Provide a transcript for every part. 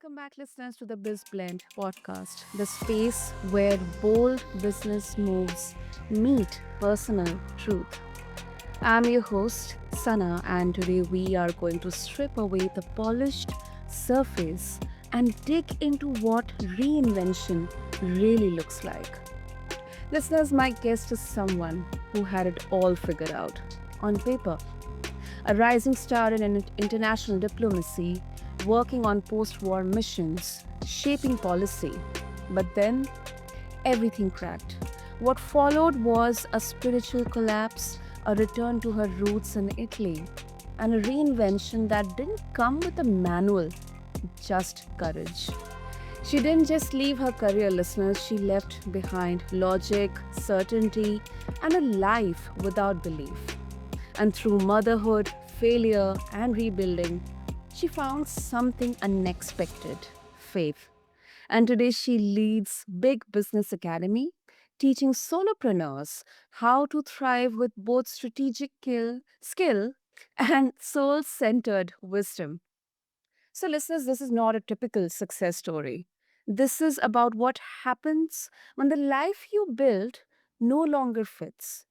Welcome back, listeners, to the BizBlend podcast, the space where bold business moves meet personal truth. I'm your host, Sana, and today we are going to strip away the polished surface and dig into what reinvention really looks like. Listeners, my guest is someone who had it all figured out on paper, a rising star in international diplomacy, working on post war missions, shaping policy. But then everything cracked. What followed was a spiritual collapse, a return to her roots in Italy, and a reinvention that didn't come with a manual, just courage. She didn't just leave her career, listeners, she left behind logic, certainty, and a life without belief. And through motherhood, failure, and rebuilding, she found something unexpected: faith. And today she leads Big Business Academy, teaching solopreneurs how to thrive with both strategic skill and soul centered wisdom. So, listeners, this is not a typical success story. This is about what happens when the life you built no longer fits,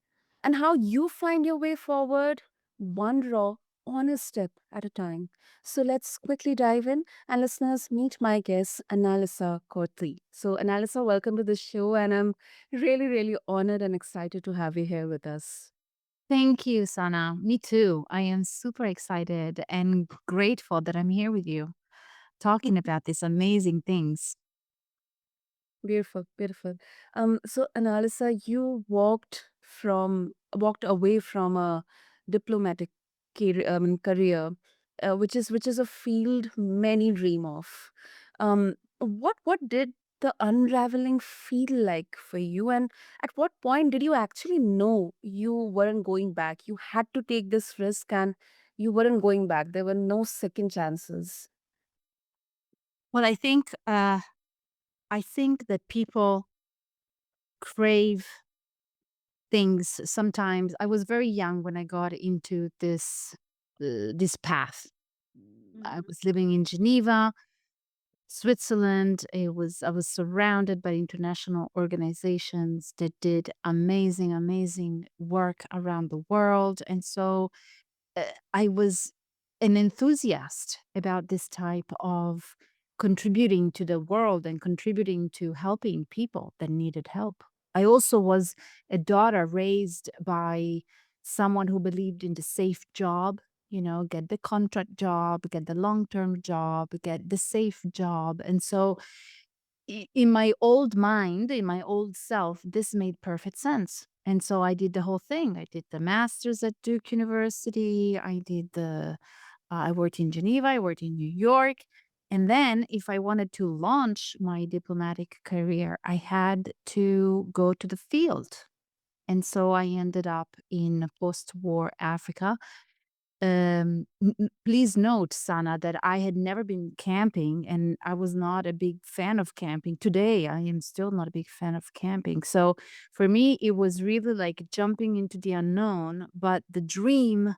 and how you find your way forward, one raw, honest step at a time. So, let's quickly dive in and, listeners, meet my guest, Annalisa Corti. So, Annalisa, welcome to the show, and I'm really honored and excited to have you here with us. Thank you, Sana. Me too. I am super excited and grateful that I'm here with you talking about these amazing things. Beautiful, beautiful. So Analisa, you walked away from a diplomatic career, which is a field many dream of. What did the unraveling feel like for you, and at what point did you actually know you weren't going back? You had to take this risk, and you weren't going back. There were no second chances. Well, I think that people crave things sometimes. I was very young when I got into this path. I Mhm. was living in Geneva, Switzerland. I was surrounded by international organizations that did amazing work around the world. And so I was an enthusiast about this type of contributing to the world and contributing to helping people that needed help. I also was a daughter raised by someone who believed in the safe job, get the contract job, get the long term job, get the safe job. And so in my old mind, in my old self, this made perfect sense. And so I did the whole thing. I did the master's at Duke University. I worked in Geneva. I worked in New York. And then, if I wanted to launch my diplomatic career, I had to go to the field. And so I ended up in post war Africa. Please note, Sana, that I had never been camping and I was not a big fan of camping. Today, I am still not a big fan of camping. So for me, it was really like jumping into the unknown, but the dream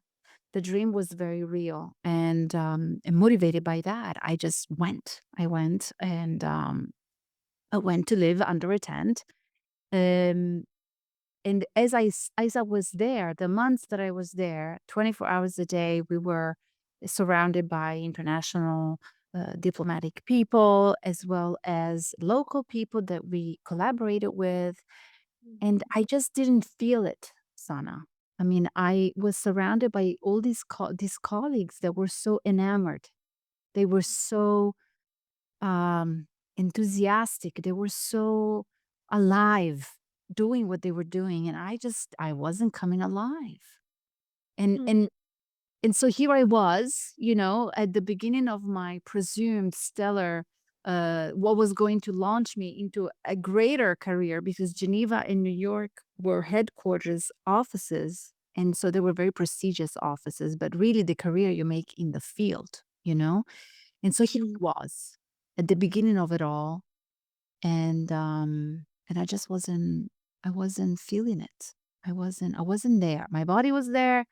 was very real and motivated by that. I just went. I went and I went to live under a tent. Um, and as I was there, the months that I was there, 24 hours a day, we were surrounded by international diplomatic people as well as local people that we collaborated with. And I just didn't feel it, Sana. I mean, I was surrounded by all these colleagues that were so enamored. They were so enthusiastic. They were so alive doing what they were doing, and I wasn't coming alive. And Mhm. and and so here I was, at the beginning of my presumed stellar what was going to launch me into a greater career because Geneva and New York were headquarters offices. And so they were very prestigious offices, but really the career you make in the field. And so here I was at the beginning of it all. And I wasn't feeling it. I wasn't there. My body was there,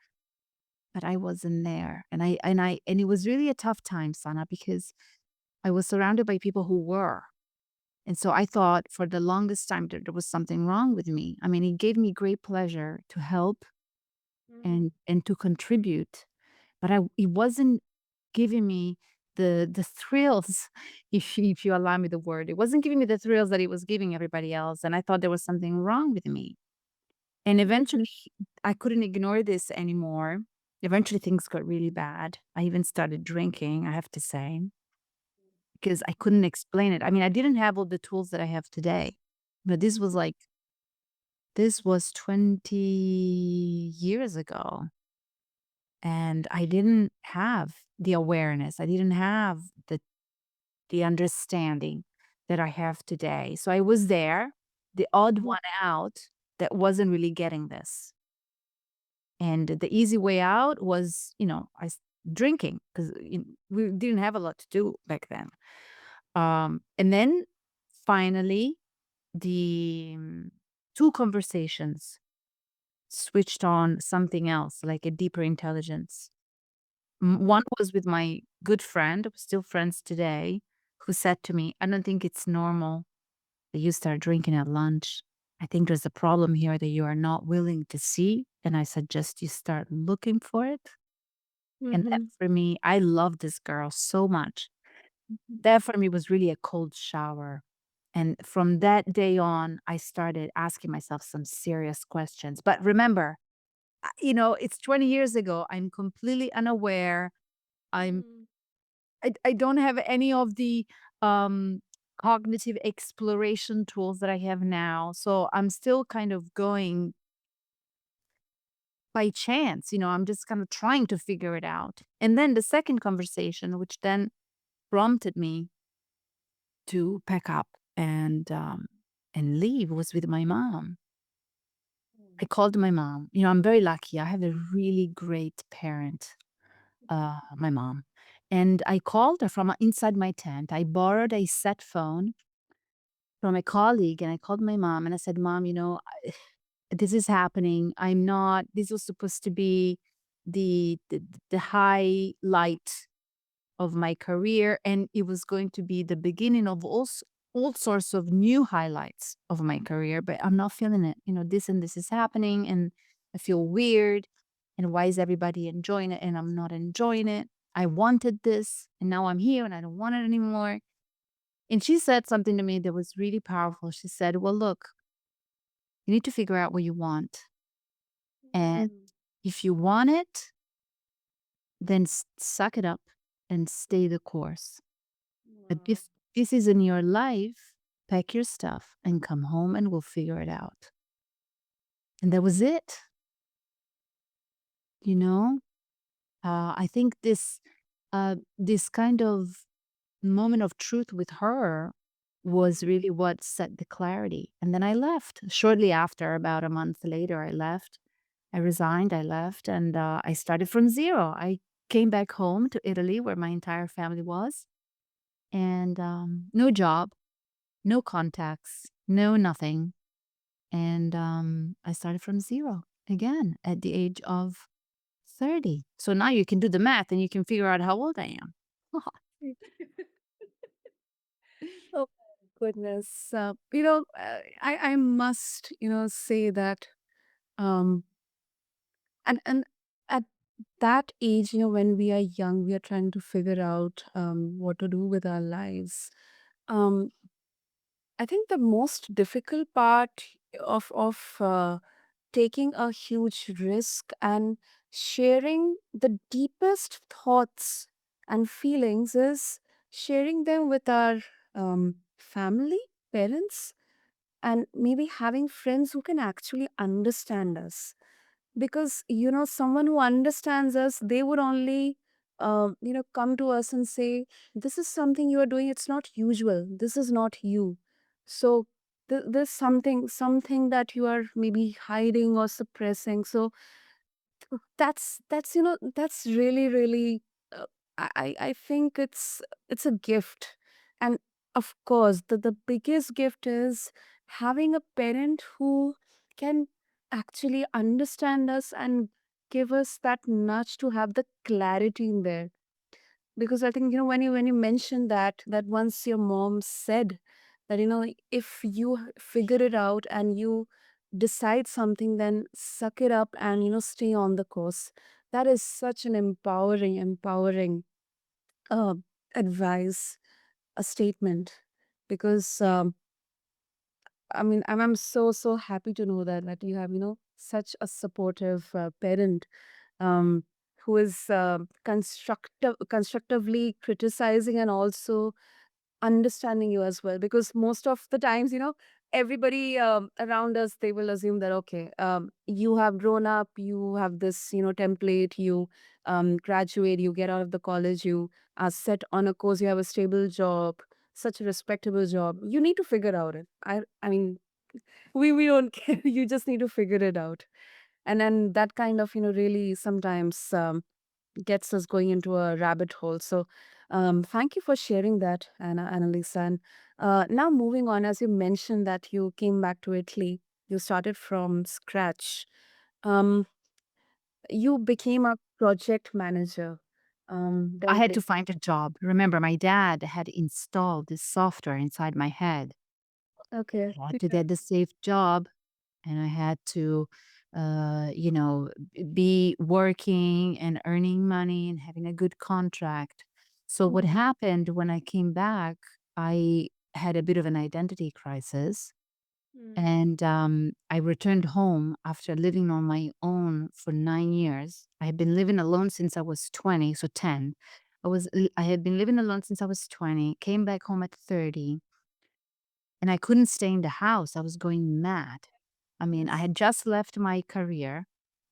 but I wasn't there. And it was really a tough time, Sana, because I was surrounded by people who were. And so I thought for the longest time that there was something wrong with me. I mean, it gave me great pleasure to help and to contribute, but it wasn't giving me the thrills, if you allow me the word. It wasn't giving me the thrills that it was giving everybody else, and I thought there was something wrong with me. And eventually, I couldn't ignore this anymore. Eventually, things got really bad. I even started drinking, I have to say, because I couldn't explain it. I mean, I didn't have all the tools that I have today, but this was 20 years ago, and I didn't have the awareness. I didn't have the understanding that I have today. So I was there, the odd one out that wasn't really getting this. And the easy way out was, drinking because we didn't have a lot to do back then. And then finally, the two conversations switched on something else, like a deeper intelligence. One was with my good friend, we're still friends today, who said to me, "I don't think it's normal that you start drinking at lunch. I think there's a problem here that you are not willing to see, and I suggest you start looking for it." And that Mhm. for me, I love this girl so much. That for me was really a cold shower. And from that day on, I started asking myself some serious questions. But remember, it's 20 years ago. I'm completely unaware. I'm Mhm. I don't have any of the um cognitive exploration tools that I have now. So I'm still kind of going by chance, I'm just kind of trying to figure it out. And then the second conversation, which then prompted me to pack up and leave, was with my mom. I called my mom. I'm very lucky. I have a really great parent, my mom. And I called her from inside my tent. I borrowed a set phone from a colleague and I called my mom and I said, "Mom, this is happening. This was supposed to be the highlight of my career, and it was going to be the beginning of all sorts of new highlights of my career, but I'm not feeling it. This and this is happening, and I feel weird. And why is everybody enjoying it and I'm not enjoying it? I wanted this, and now I'm here and I don't want it anymore." And she said something to me that was really powerful. She said, "Well, look, you need to figure out what you want. And Mhm. if you want it, then suck it up and stay the course. But Wow. if this is in your life, pack your stuff and come home and we'll figure it out." And that was it, you know? I think this kind of moment of truth with her was really what set the clarity. And then I left. Shortly after, about a month later, I left. I resigned, I left, and I started from zero. I came back home to Italy where my entire family was, and no job, no contacts, no nothing. And I started from zero again at the age of 30. So now you can do the math and you can figure out how old I am. Oh my goodness. I must, say that, um, and at that age, when we are young, we are trying to figure out what to do with our lives. Um, I think the most difficult part of taking a huge risk and sharing the deepest thoughts and feelings is sharing them with our family, parents, and maybe having friends who can actually understand us. Because someone who understands us, they would only come to us and say, "This is something you are doing, it's not usual, this is not you." So there's something that you are maybe hiding or suppressing. So that's really, really, I think it's a gift. And of course, the biggest gift is having a parent who can actually understand us and give us that nudge to have the clarity in there. because I think, when you mentioned that once your mom said that, if you figure it out and you decide something, then suck it up and, stay on the course. That is such an empowering uh, advice, a statement, because I'm so happy to know that you have, such a supportive parent, um, who is constructively criticizing and also understanding you as well. Because most of the times, everybody around us, they will assume that, okay, you have grown up, you have this, template, you graduate, you get out of the college, you are set on a course, you have a stable job, such a respectable job, you need to figure out it. I mean, we don't care. You just need to figure it out. And then that kind of, really sometimes gets us going into a rabbit hole. So thank you for sharing that, Annalisa. And now moving on, as you mentioned that you came back to Italy, you started from scratch. Um, you became a project manager. I Then had to find a job. Remember, my dad had installed this software inside my head. okay. I had to get the safe job, and I had to, be working and earning money and having a good contract. So what Mhm. happened when I came back, I had a bit of an identity crisis. Mm. And I returned home after living on my own for 9 years. I had been living alone since I was 20, so 10. I had been living alone since I was 20, came back home at 30, and I couldn't stay in the house. I was going mad. I mean, I Yes. had just left my career.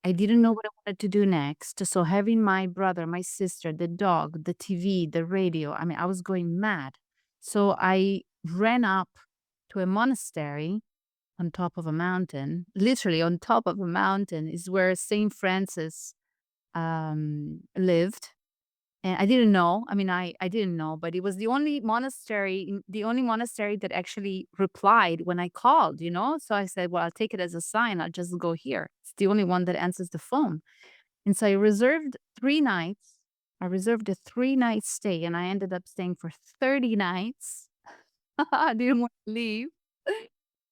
I didn't know Mhm. what I wanted to do next. So having my brother, my sister, the dog, the TV, the radio, I mean, I was going mad. So I ran up to a monastery on top of a mountain. Literally on top of a mountain is where Saint Francis lived. And I didn't know. I mean, I didn't know, but it was the only monastery that actually replied when I called, you know? So I said, well, I'll take it as a sign. I'll just go here. It's the only one that answers the phone. And so I reserved 3 nights. I reserved a 3 night stay, and I ended up staying for 30 nights. I didn't want to leave.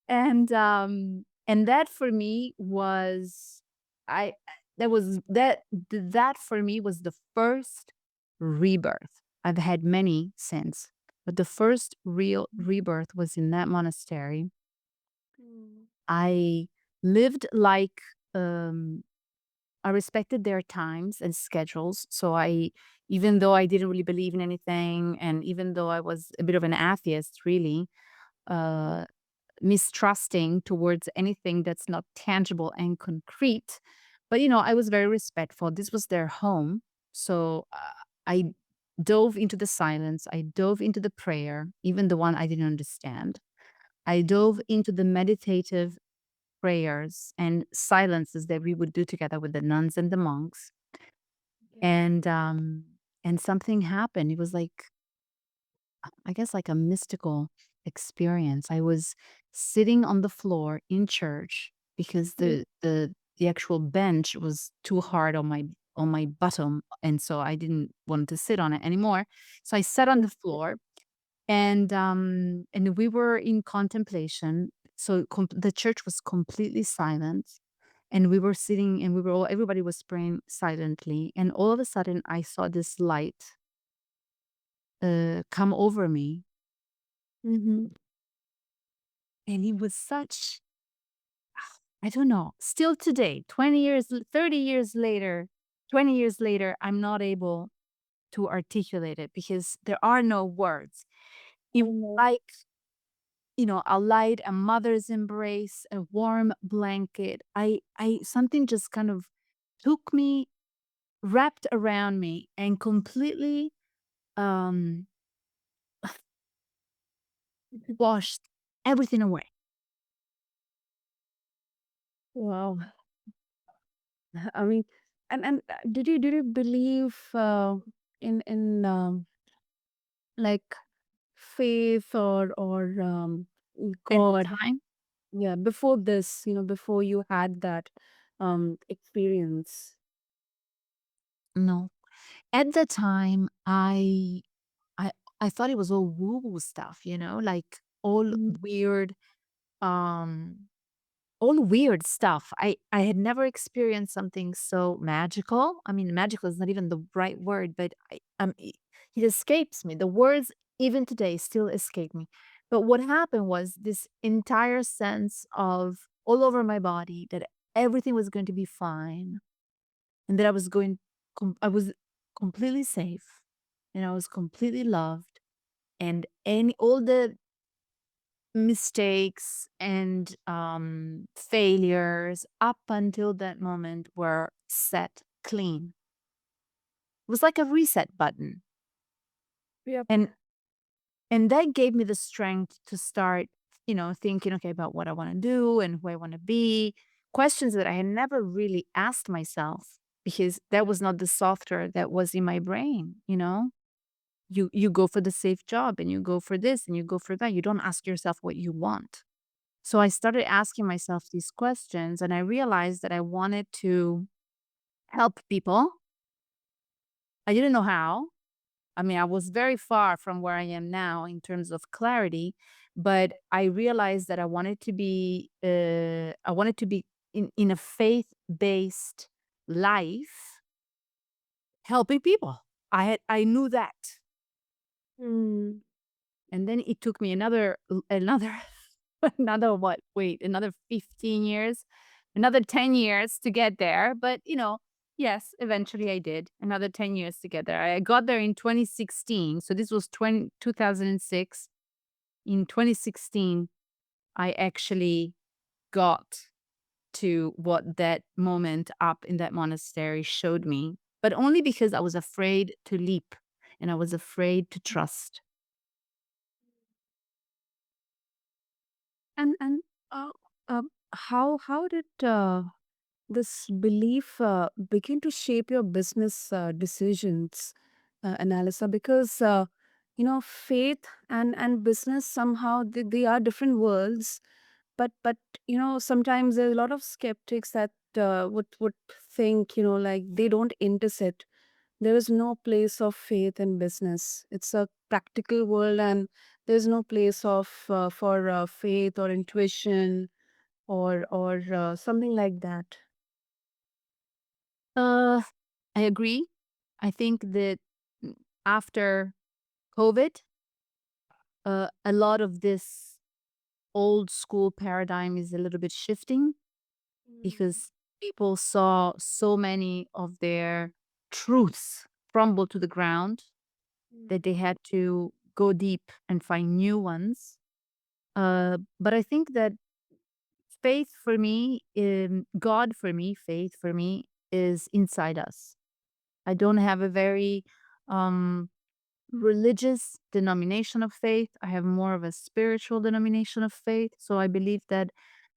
And that for me was I that was that for me was the first rebirth. I've had many since, but the first real rebirth was in that monastery. Mm. I lived like, um I respected their times and schedules, so I even though I didn't really believe in anything, and even though I was a bit of an atheist, really, uh mistrusting towards anything that's not tangible and concrete. But, I was very respectful. This was their home. So I dove into the silence. I dove into the prayer, even the one I didn't understand. I dove into the meditative prayers and silences that we would do together with the nuns and the monks. Okay. And something happened. It was like, I guess, like a mystical experience. I was sitting on the floor in church because Mm. the actual bench was too hard on my bottom, and so I didn't want to sit on it anymore. So I sat on the floor, and we were in contemplation. So the church was completely silent, and we were sitting, and everybody was praying silently, and all of a sudden I saw this light come over me. Mhm. And he was such, I don't know, still today, 20 years, 30 years later, 20 years later, I'm not able to articulate it because there are no words. It was Mhm. like, a light, a mother's embrace, a warm blanket. Something just kind of took me, wrapped around me, and completely um, washed everything away. Wow. I mean, and did you believe in like faith or At the God? time, Yeah, before this, before you had that experience. no. At the time, I I thought it was all woo-woo stuff, like Mm, um all weird stuff. I had never experienced something so magical. I mean, magical is not even the right word, but it escapes me. The words even today still escape me. But what happened was this entire sense of all over my body that everything was going to be fine and that I was completely safe and I was completely loved and any all the mistakes and failures up until that moment were set clean. It was like a reset button. yep. And and that gave me the strength to start, thinking, okay, about what I want to do and who I want to be. Questions that I had never really asked myself because that was not the software that was in my brain. You go for the safe job and you go for this and you go for that. You don't ask yourself what you want. So I started asking myself these questions and I realized that I wanted to help people. I didn't know how. I mean, I was very far from where I am now in terms of clarity, but I realized that I wanted to be in a faith-based life helping people. I knew that. Mm, And then it took me another another what? Wait, another 15 years, another 10 years to get there, but, yes, eventually I did. Another 10 years to get there. I got there in 2016, so this was 2006. In 2016, I actually got to what that moment up in that monastery showed me, but only because I was afraid to leap and I was afraid to trust. and uh, how did this belief begin to shape your business decisions, Analisa? Because faith and business somehow they are different worlds, but sometimes there's a lot of skeptics that would think like they don't intersect. There is no place of faith in business. It's a practical world, and there's no place of for faith or intuition or something like that. Uh, I agree. I think that after COVID, a lot of this old school paradigm is a little bit shifting Mm, because people saw so many of their truths crumble to the ground that they mm, had to go deep and find new ones. But I think that faith for me, God for me, faith for me is inside us. I don't have a very um, religious denomination of faith. I have more of a spiritual denomination of faith. So I believe that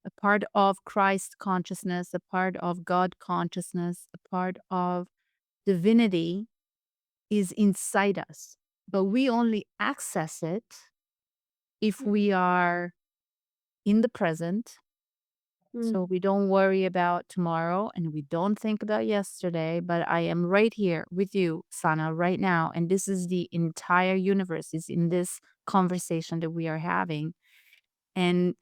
a part of Christ consciousness, a part of God consciousness, a part of divinity is inside us. But we only access it if we are in the present. So mm, we don't worry about tomorrow and we don't think about yesterday, but I am right here with you, Sana, right now. And this is the entire universe is in this conversation that we are having. And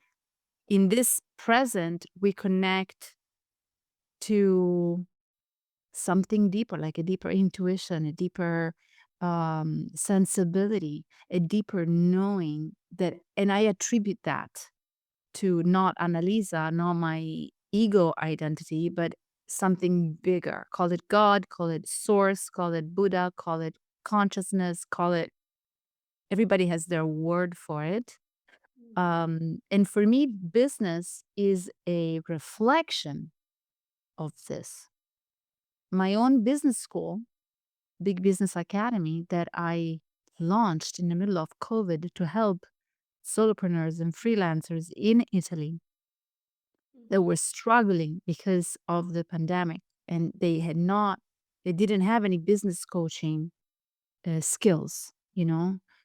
in this present, we connect to something deeper, like a deeper intuition, a deeper sensibility, a deeper knowing that, and I attribute that to not Annalisa, not my ego identity, but something bigger. Call it God, call it source, call it Buddha, call it consciousness, call it, everybody has their word for it. And for me, business is a reflection of this. My own business school, Big Business Academy, that I launched in the middle of COVID to help solopreneurs and freelancers in Italy that were struggling because of the pandemic and they didn't have any business coaching skills.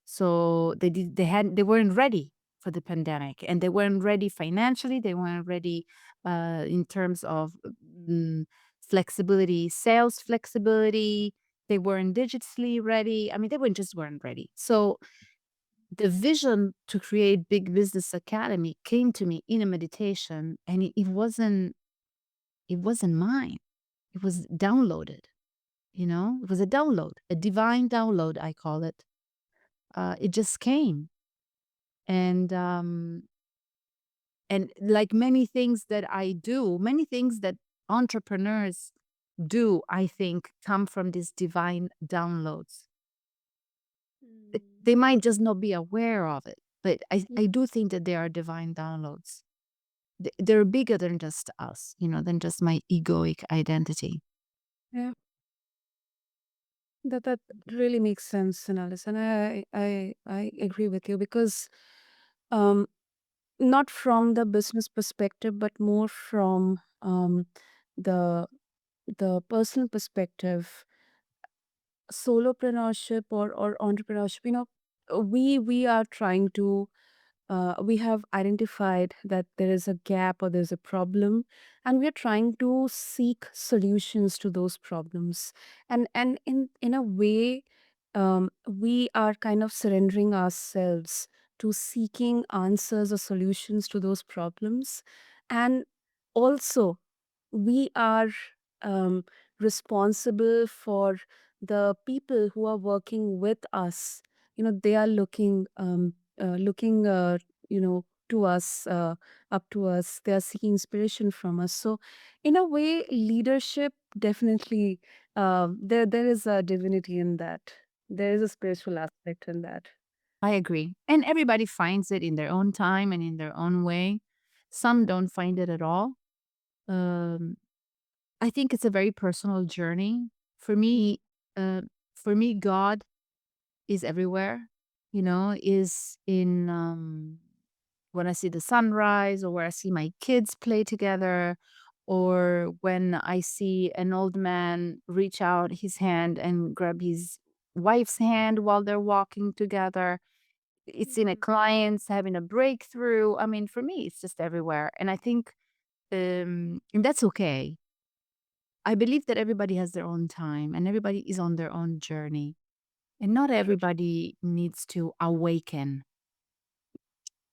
So they weren't ready for the pandemic and they weren't ready financially, they weren't ready in terms of mm, flexibility, sales flexibility. They weren't digitally ready. I mean, they weren't just weren't ready. So the vision to create Big Business Academy came to me in a meditation, and it wasn't mine. It was downloaded, It was a download, a divine download, I call it. It just came. And like many things that I do, many things that entrepreneurs do, I think, come from these divine downloads. Mm. They might just not be aware of it, but I, Yeah. I do think that they are divine downloads. They're bigger than just us, than just my egoic identity. Yeah. That really makes sense, Annalisa, and I agree with you because um not from the business perspective, but more from the personal perspective. Solopreneurship or entrepreneurship, we are trying to we have identified that there is a gap or there's a problem, and we are trying to seek solutions to those problems, and in a way, we are kind of surrendering ourselves to seeking answers or solutions to those problems. And also, we are um, responsible for the people who are working with us. They are looking to us, up to us. They are seeking inspiration from us. So in a way, leadership definitely, there is a divinity in that. There is a spiritual aspect in that. I agree. And everybody finds it in their own time and in their own way. Some don't find it at all. Um, I think it's a very personal journey. For me, uh, God is everywhere, is in when I see the sunrise or where I see my kids play together or when I see an old man reach out his hand and grab his wife's hand while they're walking together. It's in a Mhm. client's having a breakthrough. I mean, for me, it's just everywhere. And I think and that's okay. I believe that everybody has their own time and everybody is on their own journey. And not everybody needs to awaken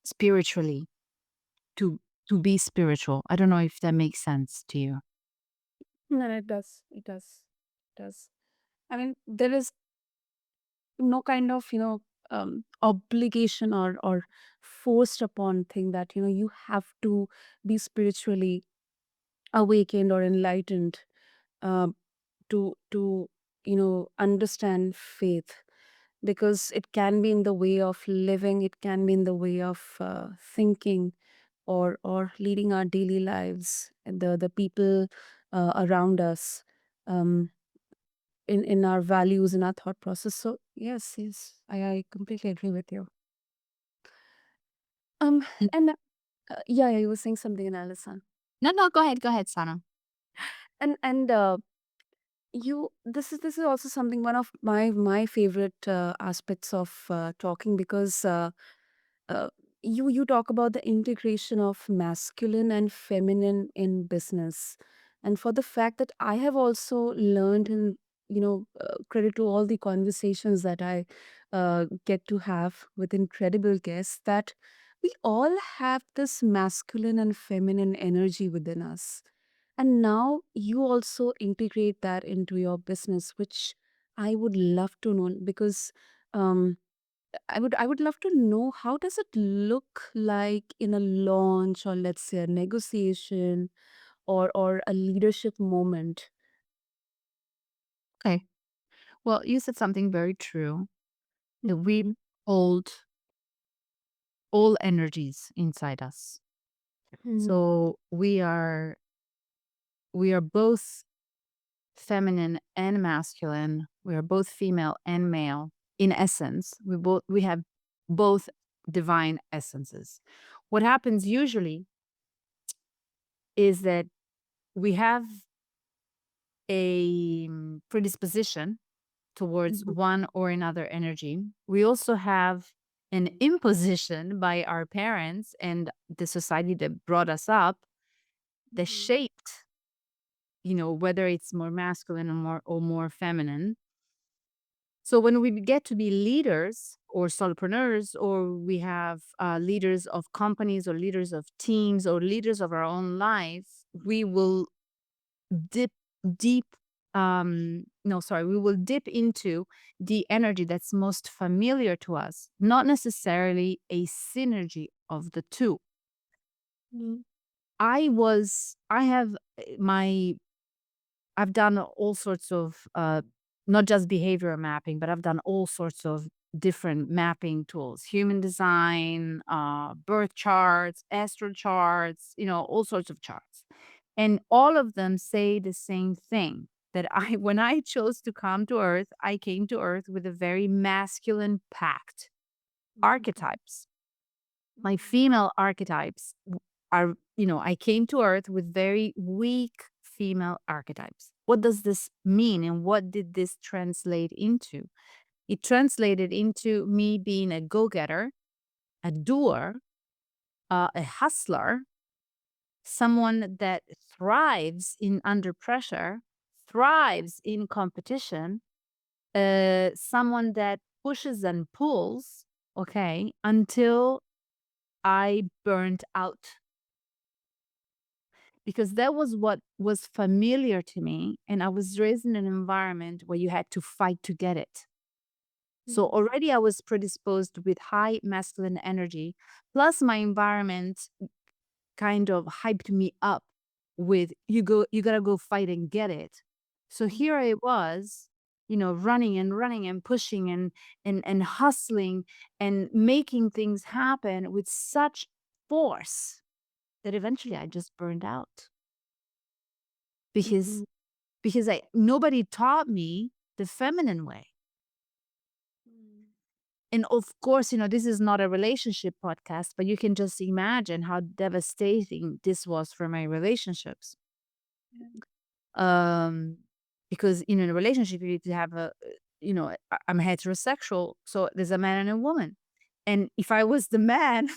spiritually to be spiritual. I don't know if that makes sense to you. No, it does. It does. It does. I mean, there is no kind of obligation or forced upon thing that you have to be spiritually awakened or enlightened, um, to understand faith, because it can be in the way of living, it can be in the way of thinking, or leading our daily lives, and the people around us, um, in our values, in our thought process. So yes, yes, I completely agree with you. Um, N- and yeah, yeah, you were saying something in Alison. No, no, go ahead, Sana. And you this is also something, one of my favorite aspects of talking, because uh, you talk about the integration of masculine and feminine in business, and for the fact that I have also learned, and credit to all the conversations that I get to have with incredible guests, that we all have this masculine and feminine energy within us, and now you also integrate that into your business, which I would love to know, because um I would love to know, how does it look like in a launch, or let's say a negotiation, or a leadership moment? Okay. Well, you said something very true that we Mhm. hold all energies inside us. Mhm. So we are both feminine and masculine. We are both female and male. In essence, we have both divine essences. What happens usually is that we have a predisposition towards Mhm. one or another energy. We also have an imposition by our parents and the society that brought us up that Mhm. shaped, whether it's more masculine or more feminine. So when we get to be leaders or solopreneurs, or we have leaders of companies or leaders of teams or leaders of our own life, we will dip deep no sorry we will dip into the energy that's most familiar to us, not necessarily a synergy of the two. Mm, I have my I've done all sorts of not just behavioral mapping, but I've done all sorts of different mapping tools, human design, birth charts, astral charts, all sorts of charts. And all of them say the same thing, that I when I chose to come to Earth, I came to Earth with a very masculine packed archetypes. My female archetypes are, I came to Earth with very weak female archetypes. What does this mean, and what did this translate into? It translated into me being a go getter, a doer, a hustler, someone that thrives in under pressure, thrives in competition, someone that pushes and pulls, okay, until I burnt out. Because that was what was familiar to me. And I was raised in an environment where you had to fight to get it. So mm, already I was predisposed with high masculine energy, plus my environment kind of hyped me up with you gotta go fight and get it. So mm, here I was, running and running and pushing and hustling and making things happen with such force that eventually I just burned out because mm, I nobody taught me the feminine way. mm. And of course, this is not a relationship podcast, but you can just imagine how devastating this was for my relationships. Yeah. Um, because in a relationship, you need to have I'm heterosexual, so there's a man and a woman. And if I was the man,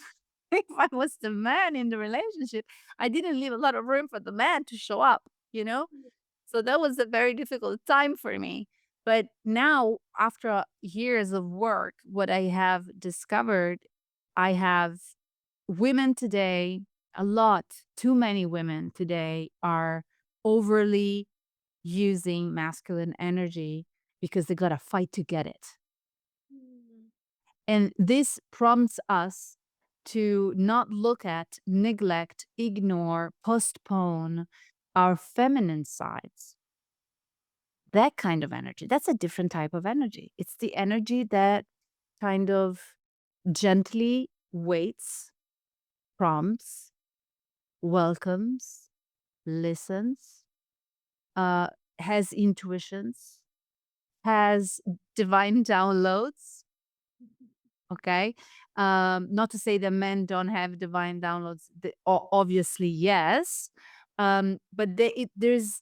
if I was the man in the relationship, I didn't leave a lot of room for the man to show up, you know? So that was a very difficult time for me. But now, after years of work, what I have discovered, I have women today, a lot, too many women today are overly using masculine energy because they got to fight to get it. Mm, And this prompts us to not look at, neglect, ignore, postpone our feminine sides. That kind of energy, that's a different type of energy. It's the energy that kind of gently waits, prompts, welcomes, listens, uh, has intuitions, has divine downloads. Okay. Not to say that men don't have divine downloads. Obviously, yes. But there's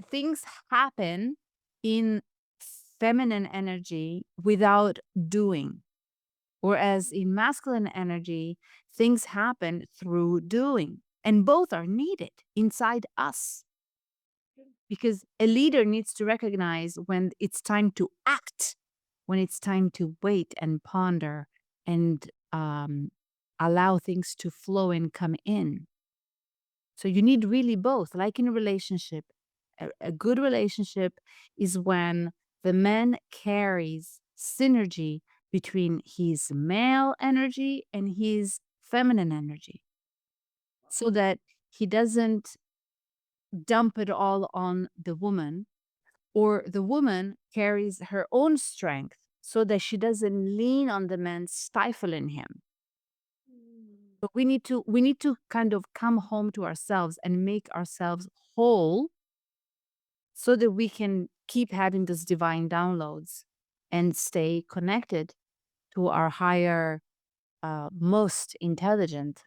things happen in feminine energy without doing. Whereas in masculine energy, things happen through doing. And both are needed inside us, because a leader needs to recognize when it's time to act, when it's time to wait and ponder and allow things to flow and come in. So you need really both, like in a relationship. A good relationship is when the man carries synergy between his male energy and his feminine energy, so that he doesn't dump it all on the woman, or the woman carries her own strength so that she doesn't lean on the man stifling him. mm. But we need to kind of come home to ourselves and make ourselves whole, so that we can keep having these divine downloads and stay connected to our higher, most intelligent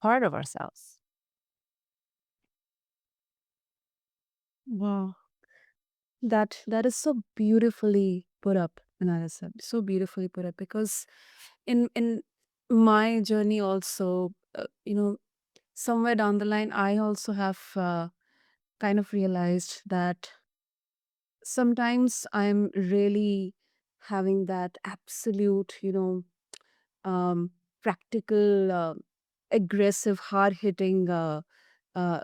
part of ourselves. Wow, that is so beautifully put up, Annalisa. So beautifully put up, because in my journey also, somewhere down the line, I also have kind of realized that sometimes I'm really having that absolute, um, practical, aggressive, hard hitting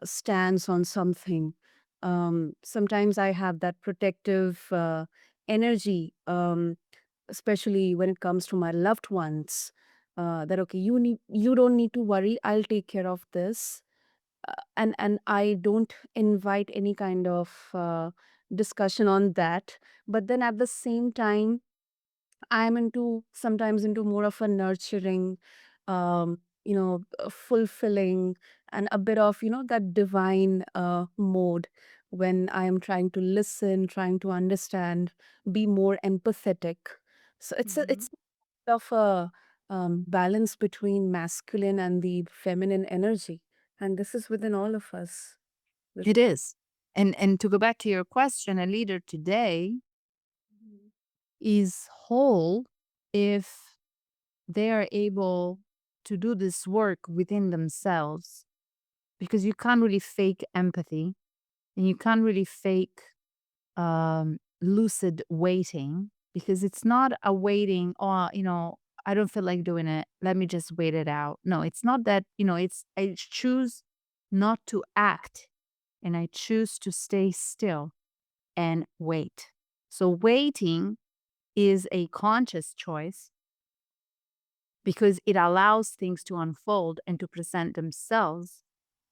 stance on something. Sometimes I have that protective energy, especially when it comes to my loved ones. That okay, you don't need to worry. I'll take care of this, and I don't invite any kind of discussion on that. But then at the same time, I'm into sometimes into more of a nurturing, fulfilling, and a bit of that divine mode when I am trying to listen, trying to understand, be more empathetic. So Mhm. it's of a balance between masculine and the feminine energy, and this is within all of us. It is. And to go back to your question, a leader today Mhm. is whole if they are able to do this work within themselves, because you can't really fake empathy, and you can't really fake lucid waiting, because it's not a waiting, oh, I don't feel like doing it. Let me just wait it out. No, it's not that, it's I choose not to act, and I choose to stay still and wait. So waiting is a conscious choice because it allows things to unfold and to present themselves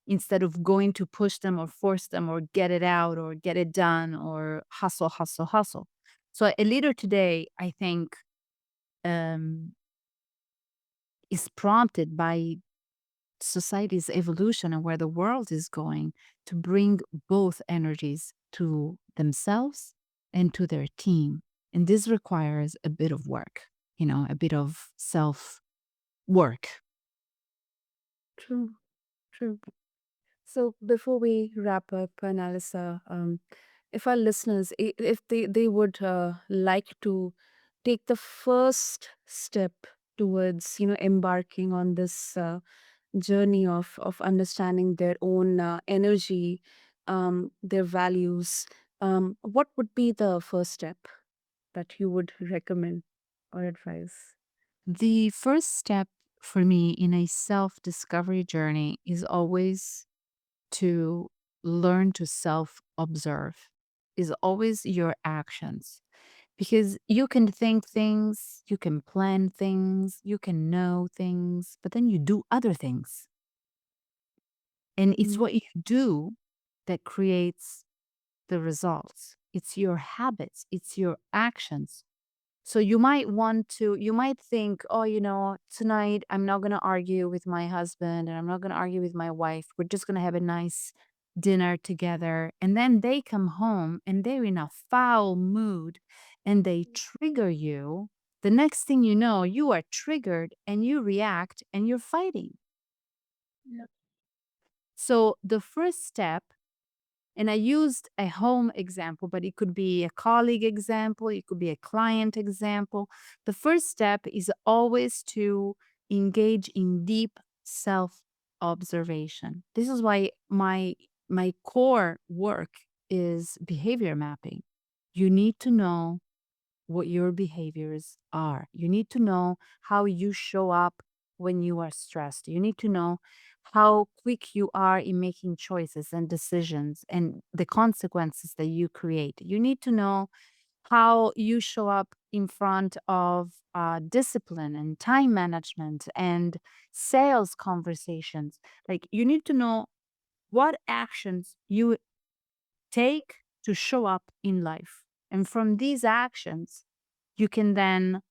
instead of going to push them or force them or get it out or get it done or hustle, hustle, hustle. So a leader today, I think, um, is prompted by society's evolution and where the world is going to bring both energies to themselves and to their team. And this requires a bit of work, a bit of self work. True, true. So before we wrap up, Annalisa, if our listeners, if they would like to take the first step towards embarking on this journey of understanding their own energy, their values, what would be the first step that you would recommend or advise? The first step for me in a self discovery journey is always to learn to self observe, is always your actions. Because you can think things, you can plan things, you can know things, but then you do other things. And it's Mm. what you do that creates the results. It's your habits, it's your actions. So you might think, oh, tonight I'm not going to argue with my husband and I'm not going to argue with my wife. We're just going to have a nice dinner together. And then they come home and they're in a foul mood and they trigger you. The next thing you know, you are triggered and you react and you're fighting. Yeah. So the first step, and I used a home example, but it could be a colleague example, it could be a client example. The first step is always to engage in deep self observation. This is why my core work is behavior mapping. You need to know what your behaviors are. You need to know how you show up when you are stressed. You need to know how quick you are in making choices and decisions and the consequences that you create. You need to know how you show up in front of discipline and time management and sales conversations. Like, you need to know what actions you take to show up in life. And from these actions, you can then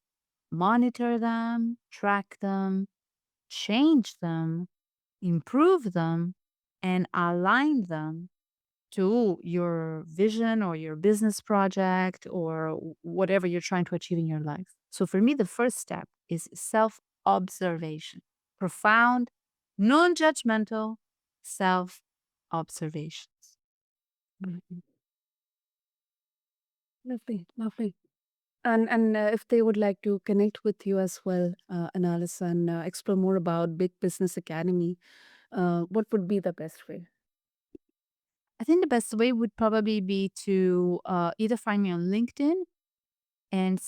monitor them, track them, change them, improve them, and align them to your vision or your business project or whatever you're trying to achieve in your life. So for me, the first step is self observation, profound, non judgmental self observations. Mhm. Lovely, lovely. And if they would like to connect with you as well, Analysis, and explore more about Big Business Academy, what would be the best way? I think the best way would probably be to either find me on LinkedIn and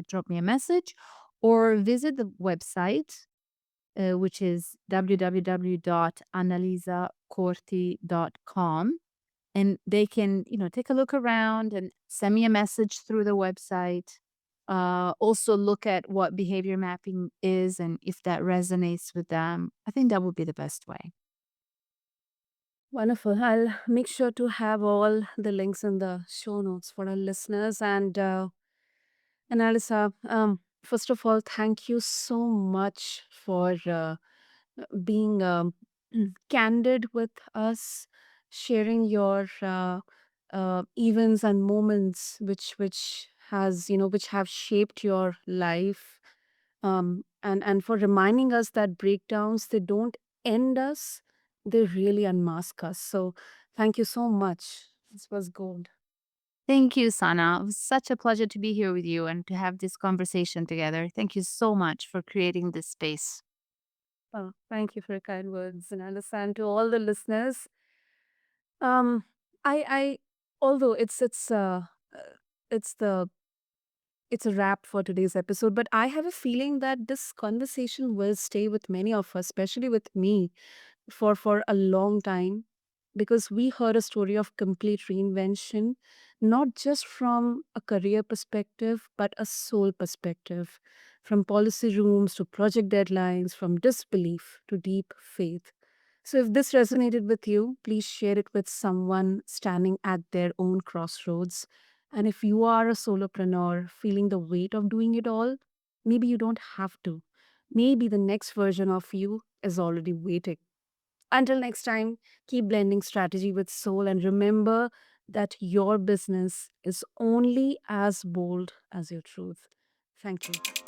drop me a message, or visit the website, which is www.annalisacorti.com, and they can, take a look around and send me a message through the website. Also look at what behavior mapping is and if that resonates with them. I think that would be the best way. Wonderful. I'll make sure to have all the links in the show notes for our listeners. And Alisa, first of all, thank you so much for being candid with us, sharing your events and moments which have shaped your life, and for reminding us that breakdowns, they don't end us, they really unmask us. So thank you so much. This was gold. Thank you, Sana. It was such a pleasure to be here with you and to have this conversation together. Thank you so much for creating this space. Oh, thank you for your kind words, and understand to all the listeners. Um, I although it's the it's a wrap for today's episode, but I have a feeling that this conversation will stay with many of us, especially with me, for a long time, because we heard a story of complete reinvention, not just from a career perspective but a soul perspective, from policy rooms to project deadlines, from disbelief to deep faith. So if this resonated with you, please share it with someone standing at their own crossroads. And if you are a solopreneur feeling the weight of doing it all, maybe you don't have to. Maybe the next version of you is already waiting. Until next time, keep blending strategy with soul, and remember that your business is only as bold as your truth. Thank you.